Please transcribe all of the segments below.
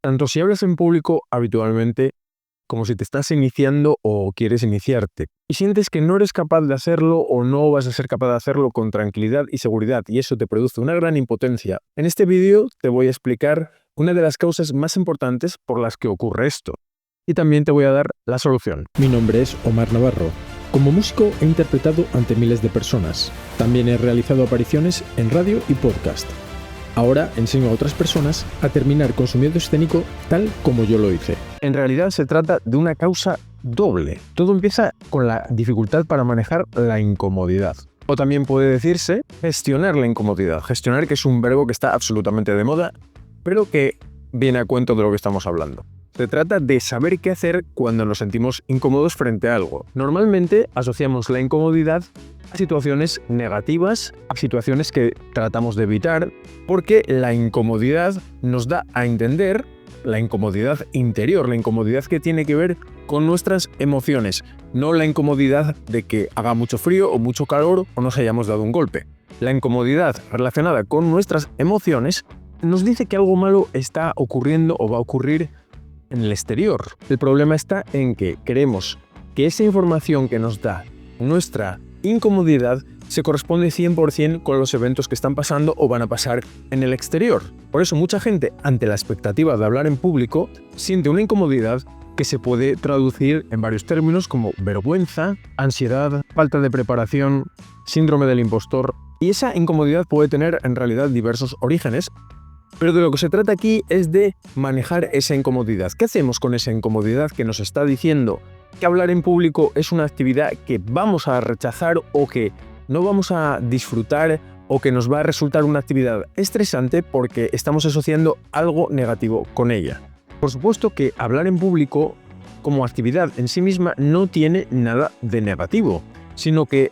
tanto si hablas en público habitualmente como si te estás iniciando o quieres iniciarte y sientes que no eres capaz de hacerlo o no vas a ser capaz de hacerlo con tranquilidad y seguridad y eso te produce una gran impotencia. En este vídeo te voy a explicar una de las causas más importantes por las que ocurre esto y también te voy a dar la solución. Mi nombre es Omar Navarro. Como músico he interpretado ante miles de personas. También he realizado apariciones en radio y podcast. Ahora enseño a otras personas a terminar con su miedo escénico tal como yo lo hice. En realidad se trata de una causa doble. Todo empieza con la dificultad para manejar la incomodidad. O también puede decirse gestionar la incomodidad. Gestionar, que es un verbo que está absolutamente de moda, pero que viene a cuento de lo que estamos hablando. Se trata de saber qué hacer cuando nos sentimos incómodos frente a algo. Normalmente asociamos la incomodidad a situaciones negativas, a situaciones que tratamos de evitar, porque la incomodidad nos da a entender la incomodidad interior, la incomodidad que tiene que ver con nuestras emociones, no la incomodidad de que haga mucho frío o mucho calor o nos hayamos dado un golpe. La incomodidad relacionada con nuestras emociones nos dice que algo malo está ocurriendo o va a ocurrir en el exterior. El problema está en que queremos que esa información que nos da nuestra incomodidad se corresponde 100% con los eventos que están pasando o van a pasar en el exterior. Por eso mucha gente, ante la expectativa de hablar en público, siente una incomodidad que se puede traducir en varios términos como vergüenza, ansiedad, falta de preparación, síndrome del impostor. Y esa incomodidad puede tener en realidad diversos orígenes, pero de lo que se trata aquí es de manejar esa incomodidad. ¿Qué hacemos con esa incomodidad que nos está diciendo que hablar en público es una actividad que vamos a rechazar o que no vamos a disfrutar o que nos va a resultar una actividad estresante porque estamos asociando algo negativo con ella? Por supuesto que hablar en público como actividad en sí misma no tiene nada de negativo, sino que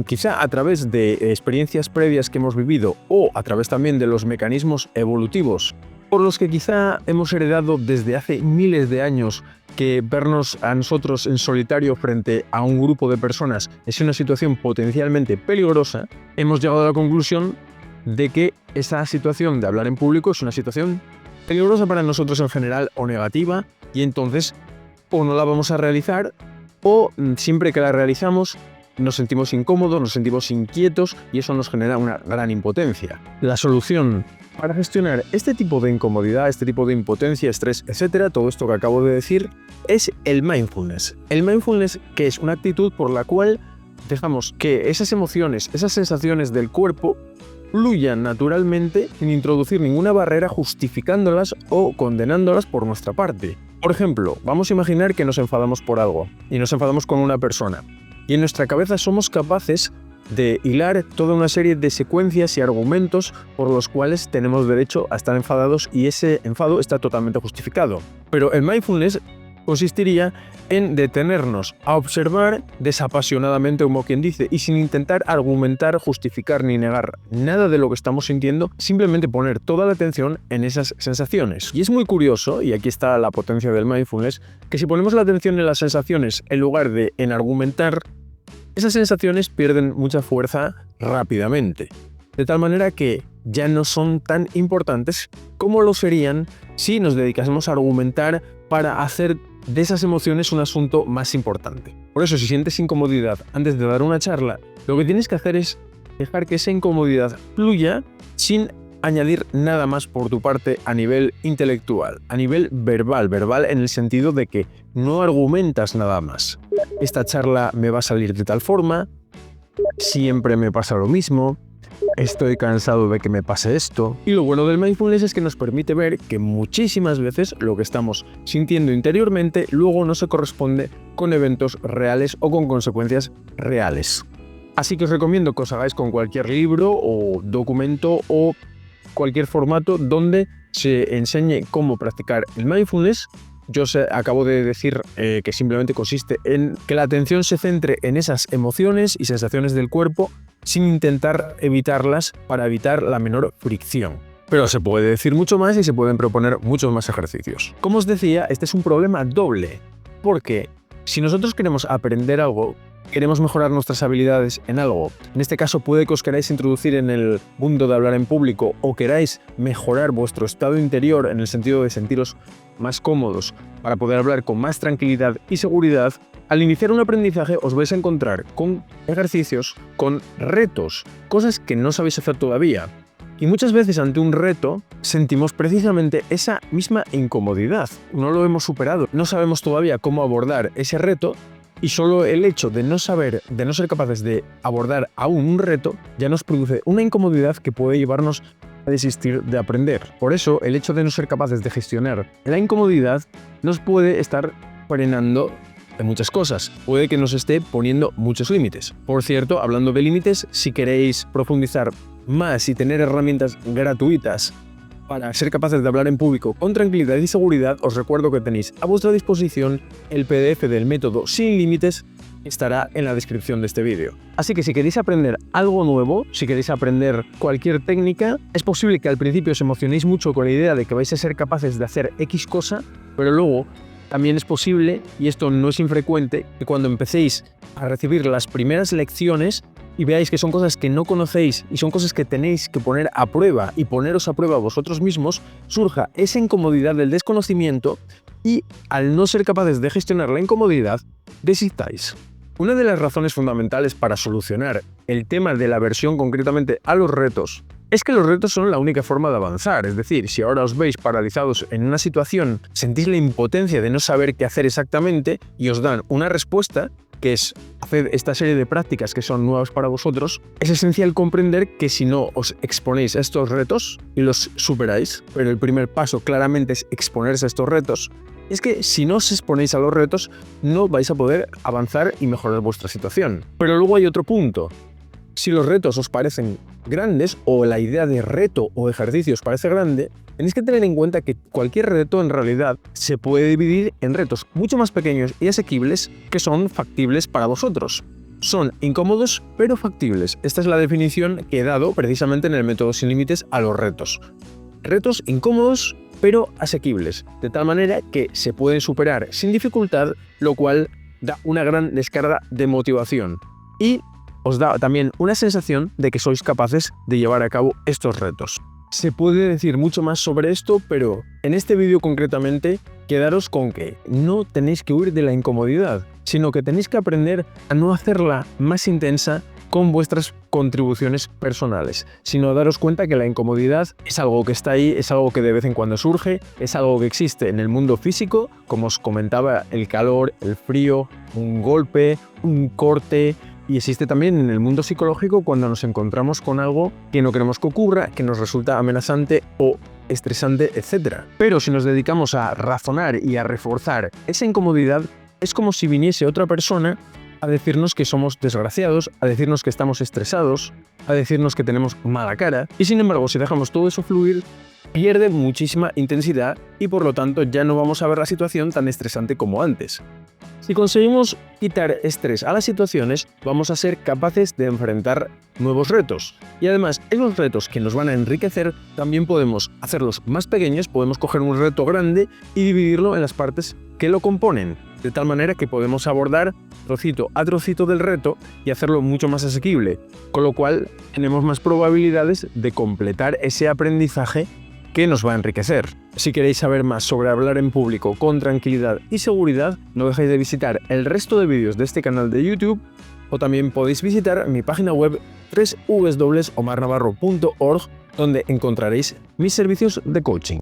quizá a través de experiencias previas que hemos vivido o a través también de los mecanismos evolutivos por los que quizá hemos heredado desde hace miles de años que vernos a nosotros en solitario frente a un grupo de personas es una situación potencialmente peligrosa, hemos llegado a la conclusión de que esa situación de hablar en público es una situación peligrosa para nosotros en general o negativa y entonces o no la vamos a realizar o siempre que la realizamos nos sentimos incómodos, nos sentimos inquietos y eso nos genera una gran impotencia. La solución para gestionar este tipo de incomodidad, este tipo de impotencia, estrés, etcétera, todo esto que acabo de decir, es el mindfulness. El mindfulness, que es una actitud por la cual dejamos que esas emociones, esas sensaciones del cuerpo fluyan naturalmente sin introducir ninguna barrera justificándolas o condenándolas por nuestra parte. Por ejemplo, vamos a imaginar que nos enfadamos por algo y nos enfadamos con una persona. Y en nuestra cabeza somos capaces de hilar toda una serie de secuencias y argumentos por los cuales tenemos derecho a estar enfadados y ese enfado está totalmente justificado. Pero el mindfulness consistiría en detenernos a observar desapasionadamente, como quien dice, y sin intentar argumentar, justificar ni negar nada de lo que estamos sintiendo, simplemente poner toda la atención en esas sensaciones. Y es muy curioso, y aquí está la potencia del mindfulness, que si ponemos la atención en las sensaciones en lugar de en argumentar, esas sensaciones pierden mucha fuerza rápidamente. De tal manera que ya no son tan importantes como lo serían si nos dedicásemos a argumentar para hacer de esas emociones un asunto más importante. Por eso, si sientes incomodidad antes de dar una charla, lo que tienes que hacer es dejar que esa incomodidad fluya sin añadir nada más por tu parte a nivel intelectual, a nivel verbal en el sentido de que no argumentas nada más. Esta charla me va a salir de tal forma, siempre me pasa lo mismo, estoy cansado de que me pase esto. Y lo bueno del mindfulness es que nos permite ver que muchísimas veces lo que estamos sintiendo interiormente luego no se corresponde con eventos reales o con consecuencias reales. Así que os recomiendo que os hagáis con cualquier libro o documento o cualquier formato donde se enseñe cómo practicar el mindfulness. Yo acabo de decir que simplemente consiste en que la atención se centre en esas emociones y sensaciones del cuerpo sin intentar evitarlas para evitar la menor fricción. Pero se puede decir mucho más y se pueden proponer muchos más ejercicios. Como os decía, este es un problema doble, porque si nosotros queremos aprender algo, queremos mejorar nuestras habilidades en algo. En este caso puede que os queráis introducir en el mundo de hablar en público o queráis mejorar vuestro estado interior en el sentido de sentiros más cómodos para poder hablar con más tranquilidad y seguridad. Al iniciar un aprendizaje os vais a encontrar con ejercicios, con retos, cosas que no sabéis hacer todavía. Y muchas veces ante un reto sentimos precisamente esa misma incomodidad. No lo hemos superado, no sabemos todavía cómo abordar ese reto y solo el hecho de no ser capaces de abordar aún un reto ya nos produce una incomodidad que puede llevarnos a desistir de aprender. Por eso el hecho de no ser capaces de gestionar la incomodidad nos puede estar frenando de muchas cosas. Puede que nos esté poniendo muchos límites. Por cierto, hablando de límites, si queréis profundizar más y tener herramientas gratuitas para ser capaces de hablar en público con tranquilidad y seguridad, os recuerdo que tenéis a vuestra disposición el PDF del método sin límites, que estará en la descripción de este vídeo. Así que si queréis aprender algo nuevo, si queréis aprender cualquier técnica, es posible que al principio os emocionéis mucho con la idea de que vais a ser capaces de hacer X cosa, pero luego también es posible, y esto no es infrecuente, que cuando empecéis a recibir las primeras lecciones y veáis que son cosas que no conocéis y son cosas que tenéis que poner a prueba y poneros a prueba vosotros mismos, surja esa incomodidad del desconocimiento y al no ser capaces de gestionar la incomodidad, desistáis. Una de las razones fundamentales para solucionar el tema de la aversión concretamente a los retos es que los retos son la única forma de avanzar. Es decir, si ahora os veis paralizados en una situación, sentís la impotencia de no saber qué hacer exactamente y os dan una respuesta, que es hacer esta serie de prácticas que son nuevas para vosotros, es esencial comprender que si no os exponéis a estos retos y los superáis, pero el primer paso claramente es exponerse a estos retos, es que si no os exponéis a los retos no vais a poder avanzar y mejorar vuestra situación. Pero luego hay otro punto. Si los retos os parecen grandes o la idea de reto o ejercicio os parece grande, tenéis que tener en cuenta que cualquier reto en realidad se puede dividir en retos mucho más pequeños y asequibles que son factibles para vosotros. Son incómodos pero factibles. Esta es la definición que he dado precisamente en el método sin límites a los retos. Retos incómodos pero asequibles, de tal manera que se pueden superar sin dificultad, lo cual da una gran descarga de motivación y os da también una sensación de que sois capaces de llevar a cabo estos retos. Se puede decir mucho más sobre esto, pero en este vídeo concretamente quedaros con que no tenéis que huir de la incomodidad, sino que tenéis que aprender a no hacerla más intensa con vuestras contribuciones personales, sino a daros cuenta que la incomodidad es algo que está ahí, es algo que de vez en cuando surge, es algo que existe en el mundo físico, como os comentaba, el calor, el frío, un golpe, un corte. Y existe también en el mundo psicológico cuando nos encontramos con algo que no queremos que ocurra, que nos resulta amenazante o estresante, etc. Pero si nos dedicamos a razonar y a reforzar esa incomodidad, es como si viniese otra persona a decirnos que somos desgraciados, a decirnos que estamos estresados, a decirnos que tenemos mala cara. Y sin embargo, si dejamos todo eso fluir, pierde muchísima intensidad y por lo tanto ya no vamos a ver la situación tan estresante como antes. Si conseguimos quitar estrés a las situaciones, vamos a ser capaces de enfrentar nuevos retos. Y además, esos retos que nos van a enriquecer, también podemos hacerlos más pequeños, podemos coger un reto grande y dividirlo en las partes que lo componen, de tal manera que podemos abordar trocito a trocito del reto y hacerlo mucho más asequible, con lo cual tenemos más probabilidades de completar ese aprendizaje que nos va a enriquecer. Si queréis saber más sobre hablar en público con tranquilidad y seguridad, no dejéis de visitar el resto de vídeos de este canal de YouTube o también podéis visitar mi página web www.omarnavarro.org, donde encontraréis mis servicios de coaching.